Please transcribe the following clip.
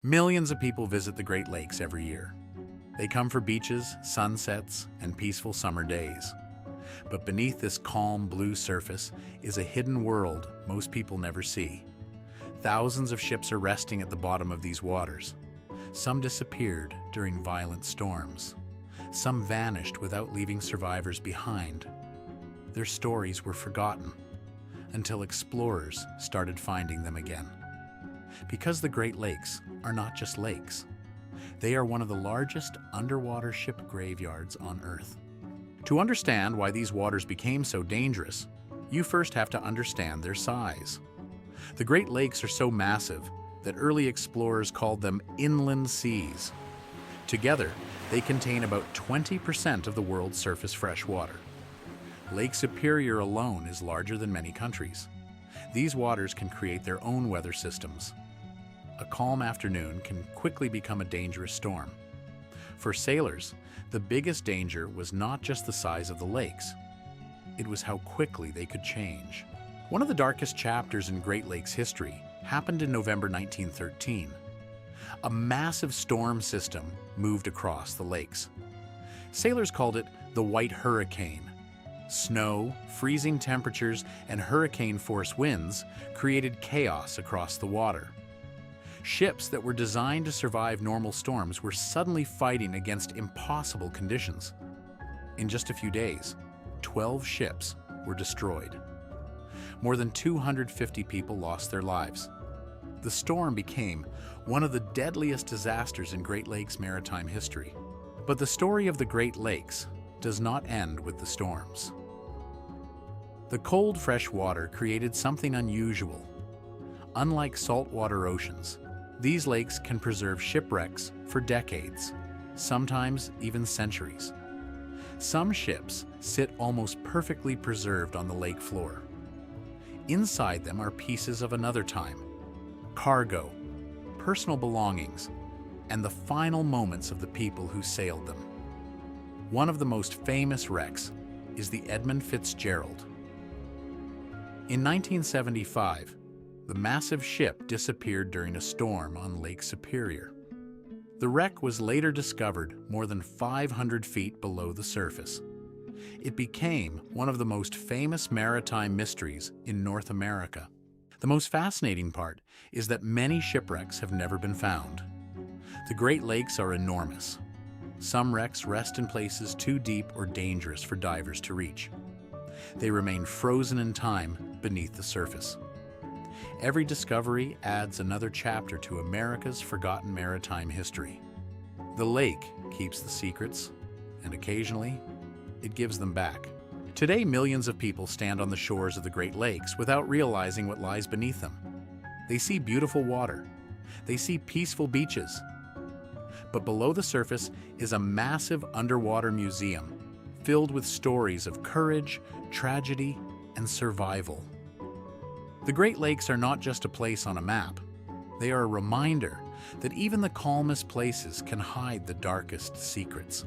Millions of people visit the Great Lakes every year. They come for beaches, sunsets, and peaceful summer days. But beneath this calm blue surface is a hidden world most people never see. Thousands of ships are resting at the bottom of these waters. Some disappeared during violent storms. Some vanished without leaving survivors behind. Their stories were forgotten until explorers started finding them again. Because the Great Lakes are not just lakes. They are one of the largest underwater ship graveyards on Earth. To understand why these waters became so dangerous, you first have to understand their size. The Great Lakes are so massive that early explorers called them inland seas. Together, they contain about 20% of the world's surface fresh water. Lake Superior alone is larger than many countries. These waters can create their own weather systems. A calm afternoon can quickly become a dangerous storm. For sailors, the biggest danger was not just the size of the lakes. It was how quickly they could change. One of the darkest chapters in Great Lakes history happened in November 1913. A massive storm system moved across the lakes. Sailors called it the White Hurricane. Snow, freezing temperatures, and hurricane-force winds created chaos across the water. Ships that were designed to survive normal storms were suddenly fighting against impossible conditions. In just a few days, 12 ships were destroyed. More than 250 people lost their lives. The storm became one of the deadliest disasters in Great Lakes maritime history. But the story of the Great Lakes does not end with the storms. The cold, fresh water created something unusual. Unlike saltwater oceans, these lakes can preserve shipwrecks for decades, sometimes even centuries. Some ships sit almost perfectly preserved on the lake floor. Inside them are pieces of another time, cargo, personal belongings, and the final moments of the people who sailed them. One of the most famous wrecks is the Edmund Fitzgerald. In 1975, the massive ship disappeared during a storm on Lake Superior. The wreck was later discovered more than 500 feet below the surface. It became one of the most famous maritime mysteries in North America. The most fascinating part is that many shipwrecks have never been found. The Great Lakes are enormous. Some wrecks rest in places too deep or dangerous for divers to reach. They remain frozen in time beneath the surface. Every discovery adds another chapter to America's forgotten maritime history. The lake keeps the secrets, and occasionally, it gives them back. Today, millions of people stand on the shores of the Great Lakes without realizing what lies beneath them. They see beautiful water. They see peaceful beaches. But below the surface is a massive underwater museum filled with stories of courage, tragedy, and survival. The Great Lakes are not just a place on a map. They are a reminder that even the calmest places can hide the darkest secrets.